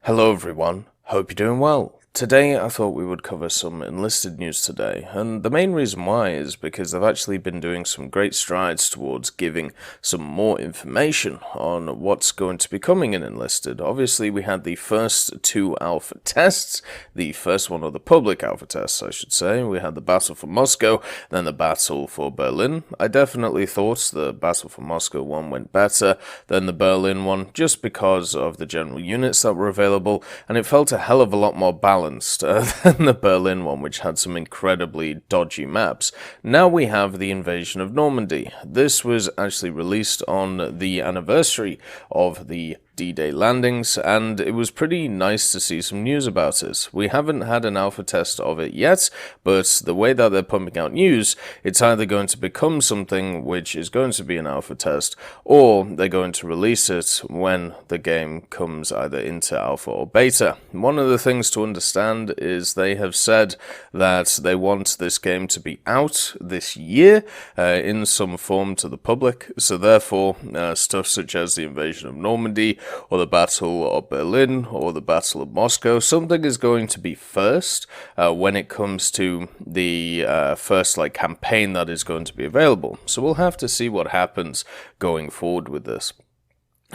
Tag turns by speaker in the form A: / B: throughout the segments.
A: Hello everyone, hope you're doing well. Today I thought we would cover some Enlisted news today, and the main reason why is because they've actually been doing some great strides towards giving some more information on what's going to be coming in Enlisted. Obviously we had the first two alpha tests, the first one of the public alpha tests I should say. We had the Battle for Moscow, then the Battle for Berlin. I definitely thought the Battle for Moscow one went better than the Berlin one, just because of the general units that were available, and it felt a hell of a lot more balanced than the Berlin one, which had some incredibly dodgy maps. Now we have the Invasion of Normandy. This was actually released on the anniversary of the D-Day landings, and it was pretty nice to see some news about it. We haven't had an alpha test of it yet, but the way that they're pumping out news, it's either going to become something which is going to be an alpha test, or they're going to release it when the game comes either into alpha or beta. One of the things to understand is they have said that they want this game to be out this year in some form to the public, so therefore stuff such as the Invasion of Normandy, or the Battle of Berlin, or the Battle of Moscow, something is going to be first when it comes to the first campaign that is going to be available. So we'll have to see what happens going forward with this.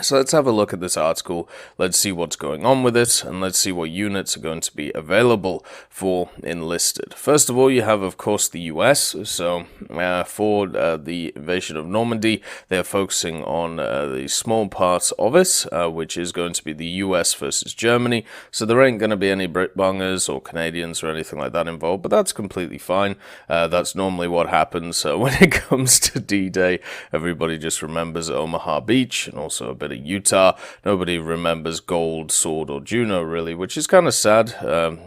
A: So let's have a look at this article, let's see what's going on with it, and let's see what units are going to be available for Enlisted. First of all, you have, of course, the US. So for the Invasion of Normandy, they're focusing on the small part of it, which is going to be the US versus Germany. So there ain't going to be any Brit-bongers or Canadians or anything like that involved, but that's completely fine. That's normally what happens when it comes to D-Day. Everybody just remembers Omaha Beach and also a bit of Utah. Nobody remembers Gold, Sword, or Juno, really, which is kind of sad,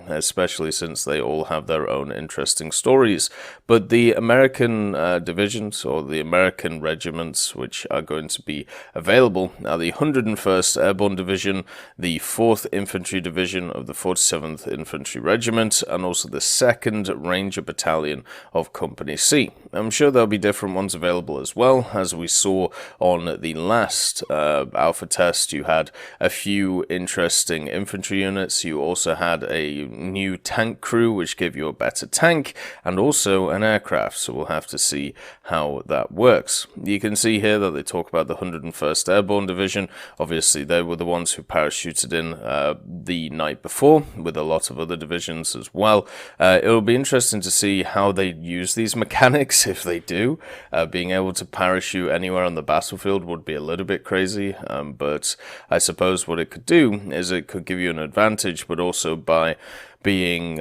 A: especially since they all have their own interesting stories. But the American divisions, or the American regiments, which are going to be available, are the 101st Airborne Division, the 4th Infantry Division of the 47th Infantry Regiment, and also the 2nd Ranger Battalion of Company C. I'm sure there'll be different ones available as well, as we saw on the last alpha test. You had a few interesting infantry units. You also had a new tank crew, which gave you a better tank, and also an aircraft. So we'll have to see how that works. You can see here that they talk about the 101st Airborne Division. Obviously, they were the ones who parachuted in the night before, with a lot of other divisions as well. It'll be interesting to see how they use these mechanics, if they do. Being able to parachute anywhere on the battlefield would be a little bit crazy. But I suppose what it could do is it could give you an advantage, but also by being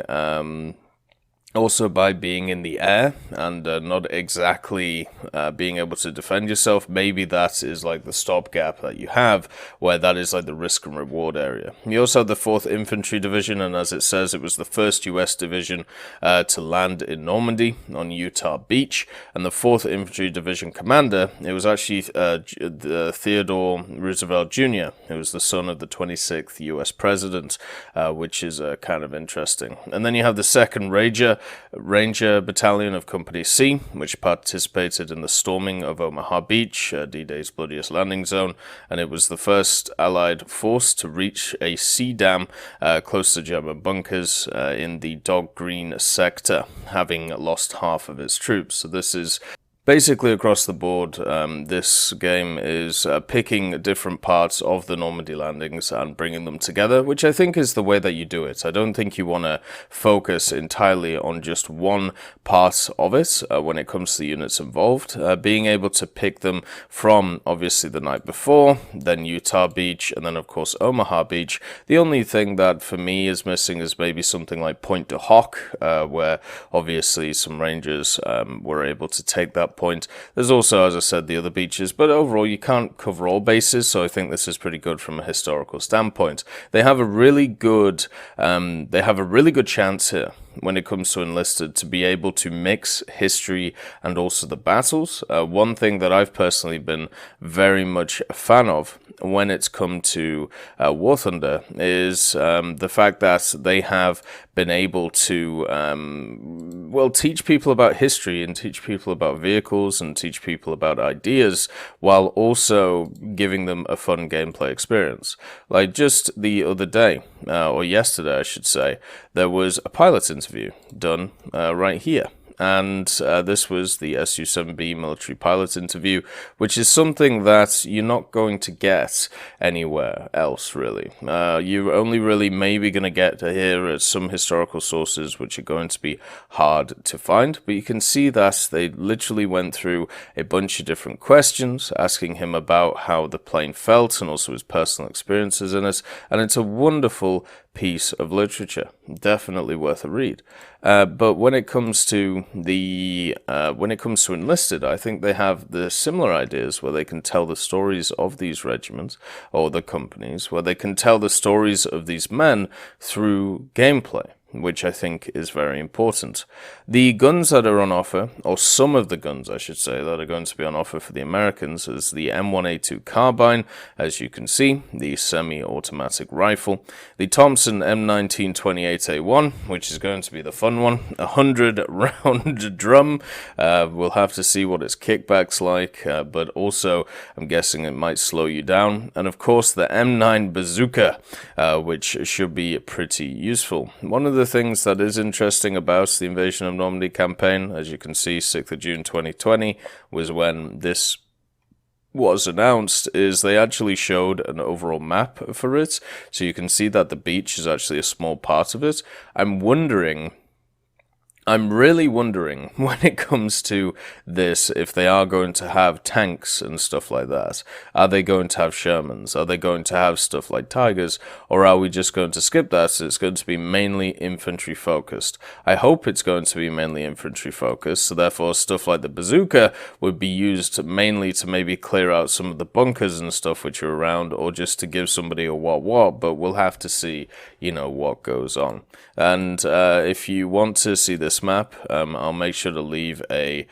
A: in the air and not exactly being able to defend yourself. Maybe that is like the stopgap that you have, where that is like the risk and reward area. You also have the 4th Infantry Division, and as it says, it was the first US division to land in Normandy on Utah Beach, and the 4th Infantry Division commander, it was actually Theodore Roosevelt Jr., who was the son of the 26th US president, which is kind of interesting. And then you have the 2nd Ranger Battalion of Company C, which participated in the storming of Omaha Beach, D-Day's bloodiest landing zone, and it was the first Allied force to reach a sea dam close to German bunkers in the Dog Green sector, having lost half of its troops. So this is basically across the board. This game is picking different parts of the Normandy landings and bringing them together, which I think is the way that you do it. I don't think you want to focus entirely on just one part of it when it comes to the units involved. Being able to pick them from, obviously, the night before, then Utah Beach, and then, of course, Omaha Beach. The only thing that, for me, is missing is maybe something like Point du Hoc, where, obviously, some Rangers were able to take that point. There's also, as I said, the other beaches, but overall you can't cover all bases, so I think this is pretty good from a historical standpoint. They have a really good chance here when it comes to Enlisted to be able to mix history and also the battles. One thing that I've personally been very much a fan of when it's come to War Thunder is the fact that they have been able to teach people about history and teach people about vehicles and teach people about ideas while also giving them a fun gameplay experience. Like just the other day, or yesterday I should say, there was a pilot interview done right here. And this was the Su-7B military pilot interview, which is something that you're not going to get anywhere else, really. You're only really maybe going to get to hear at some historical sources, which are going to be hard to find. But you can see that they literally went through a bunch of different questions, asking him about how the plane felt and also his personal experiences in it. And it's a wonderful piece of literature, definitely worth a read. But when it comes to Enlisted, I think they have the similar ideas where they can tell the stories of these regiments or the companies, where they can tell the stories of these men through gameplay, which I think is very important. The guns that are on offer, or some of the guns I should say, that are going to be on offer for the Americans is the M1a2 Carbine, as you can see, the semi-automatic rifle, the Thompson M1928A1, which is going to be the fun one, a 100-round drum. We'll have to see what its kickback's like, but also I'm guessing it might slow you down. And of course the M9 bazooka, which should be pretty useful. One of the things that is interesting about the Invasion of Normandy campaign, as you can see, 6th of June 2020 was when this was announced, is they actually showed an overall map for it. So you can see that the beach is actually a small part of it. I'm really wondering when it comes to this, if they are going to have tanks and stuff like that. Are they going to have Shermans? Are they going to have stuff like Tigers? Or are we just going to skip that? So it's going to be mainly infantry focused. I hope it's going to be mainly infantry focused. So therefore stuff like the bazooka would be used mainly to maybe clear out some of the bunkers and stuff which are around, or just to give somebody a what, but we'll have to see, you know, what goes on. And if you want to see this map, I'll make sure to leave a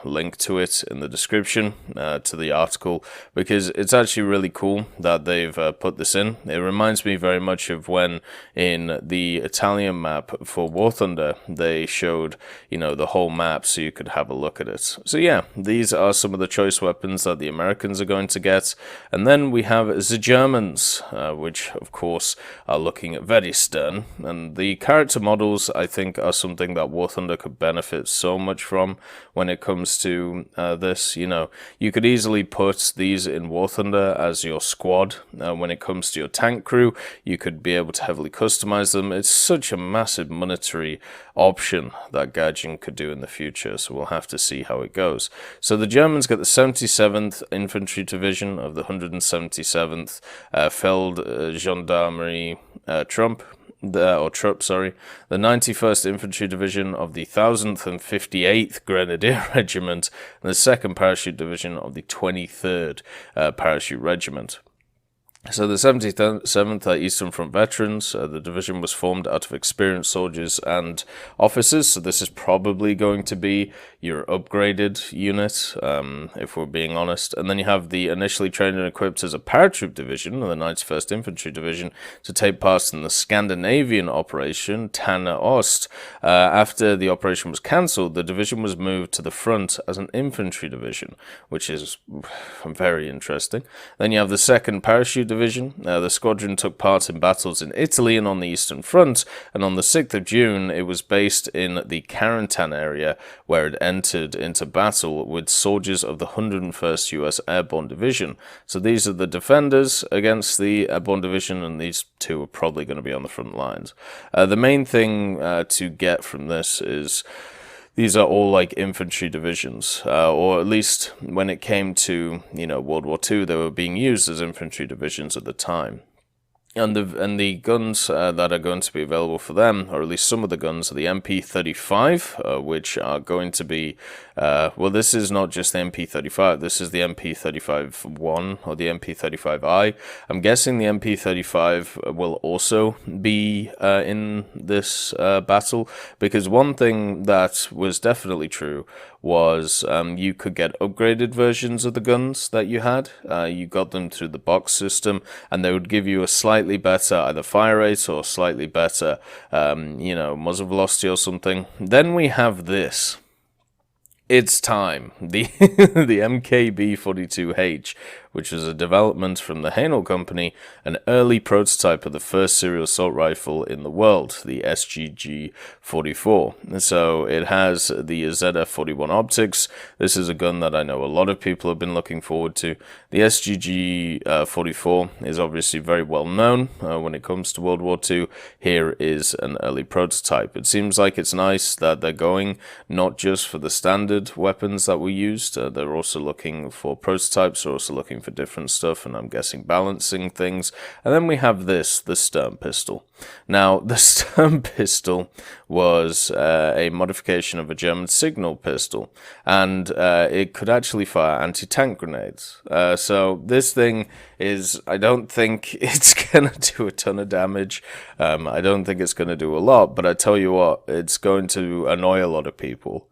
A: link to it in the description to the article, because it's actually really cool that they've put this in. It reminds me very much of when in the Italian map for War Thunder they showed, you know, the whole map so you could have a look at it. So yeah, these are some of the choice weapons that the Americans are going to get. And then we have the Germans, which of course are looking very stern, and the character models I think are something that War Thunder could benefit so much from when it comes to this. You know, you could easily put these in War Thunder as your squad. When it comes to your tank crew, you could be able to heavily customize them. It's such a massive monetary option that Gaijin could do in the future, so we'll have to see how it goes. So the Germans get the 77th Infantry Division of the 177th Feld Gendarmerie Trupp, the 91st Infantry Division of the 1058th Grenadier Regiment, and the 2nd Parachute Division of the 23rd Parachute Regiment. So the 77th are Eastern Front veterans. The division was formed out of experienced soldiers and officers, so this is probably going to be your upgraded unit, if we're being honest. And then you have the initially trained and equipped as a paratroop division, the 91st Infantry Division, to take part in the Scandinavian operation, Tanne Ost. After the operation was cancelled, the division was moved to the front as an infantry division, which is very interesting. Then you have the 2nd Parachute Division. The squadron took part in battles in Italy and on the Eastern Front, and on the 6th of June it was based in the Carentan area, where it entered into battle with soldiers of the 101st US Airborne Division. So these are the defenders against the Airborne Division, and these two are probably going to be on the front lines. The main thing to get from this is these are all like infantry divisions, or at least when it came to, you know, World War II, they were being used as infantry divisions at the time. And the guns that are going to be available for them, or at least some of the guns, are the MP35, which are going to be, well, this is not just the MP35, this is the MP35-1 or the MP35i. I'm guessing the MP35 will also be in this battle, because one thing that was definitely true was you could get upgraded versions of the guns that you had. You got them through the box system, and they would give you a slightly better either fire rate or slightly better, you know, muzzle velocity or something. Then we have this. It's time. The MKB-42H, which was a development from the Haenel company, an early prototype of the first serial assault rifle in the world, the SGG-44. So it has the ZF-41 optics. This is a gun that I know a lot of people have been looking forward to. The SGG-44 is obviously very well known when it comes to World War II. Here is an early prototype. It seems like it's nice that they're going not just for the standard weapons that we used. They're also looking for prototypes, they're also looking for different stuff, and I'm guessing balancing things. And then we have this, the Sturm pistol. Now, the Sturm pistol was a modification of a German signal pistol, and it could actually fire anti-tank grenades. So this thing is, I don't think it's going to do a ton of damage. I don't think it's going to do a lot, but I tell you what, it's going to annoy a lot of people.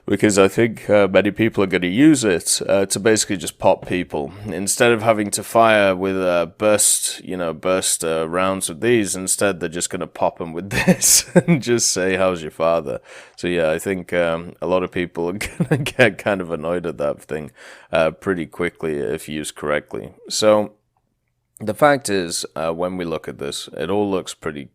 A: Because I think many people are going to use it to basically just pop people. Instead of having to fire with burst rounds with these, instead they're just going to pop them with this and just say, how's your father? So yeah, I think a lot of people are going to get kind of annoyed at that thing pretty quickly if used correctly. So the fact is, when we look at this, it all looks pretty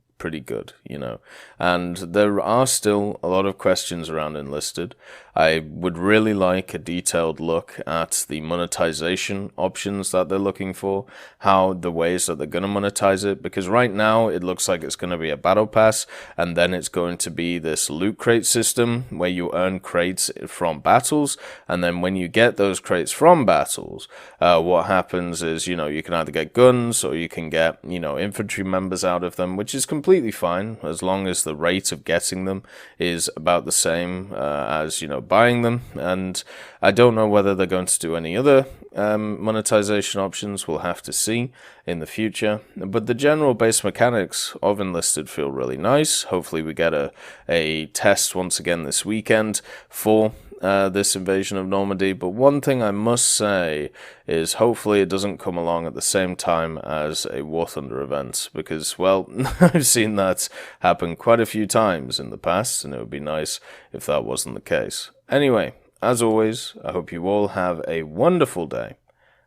A: good, you know, and there are still a lot of questions around Enlisted. I would really like a detailed look at the monetization options that they're looking for, how the ways that they're going to monetize it, because right now it looks like it's going to be a battle pass, and then it's going to be this loot crate system where you earn crates from battles, and then when you get those crates from battles, what happens is, you know, you can either get guns or you can get, you know, infantry members out of them, which is completely fine as long as the rate of getting them is about the same as, you know, buying them. And I don't know whether they're going to do any other monetization options. We'll have to see in the future, but the general base mechanics of Enlisted feel really nice. Hopefully we get a test once again this weekend for this Invasion of Normandy, but one thing I must say is hopefully it doesn't come along at the same time as a War Thunder event, because, well, I've seen that happen quite a few times in the past, and it would be nice if that wasn't the case. Anyway, as always, I hope you all have a wonderful day,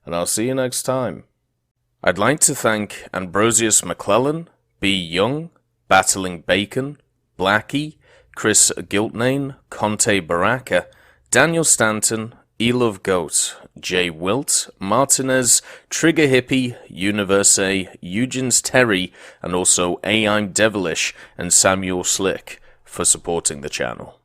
A: and I'll see you next time. I'd like to thank Ambrosius McClellan, B. Young, Battling Bacon, Blackie, Chris Giltnane, Conte Baraka, Daniel Stanton, Elove Goat, Jay Wilt, Martinez, Trigger Hippie, Universe, Eugens Terry, and also I'm Devilish and Samuel Slick for supporting the channel.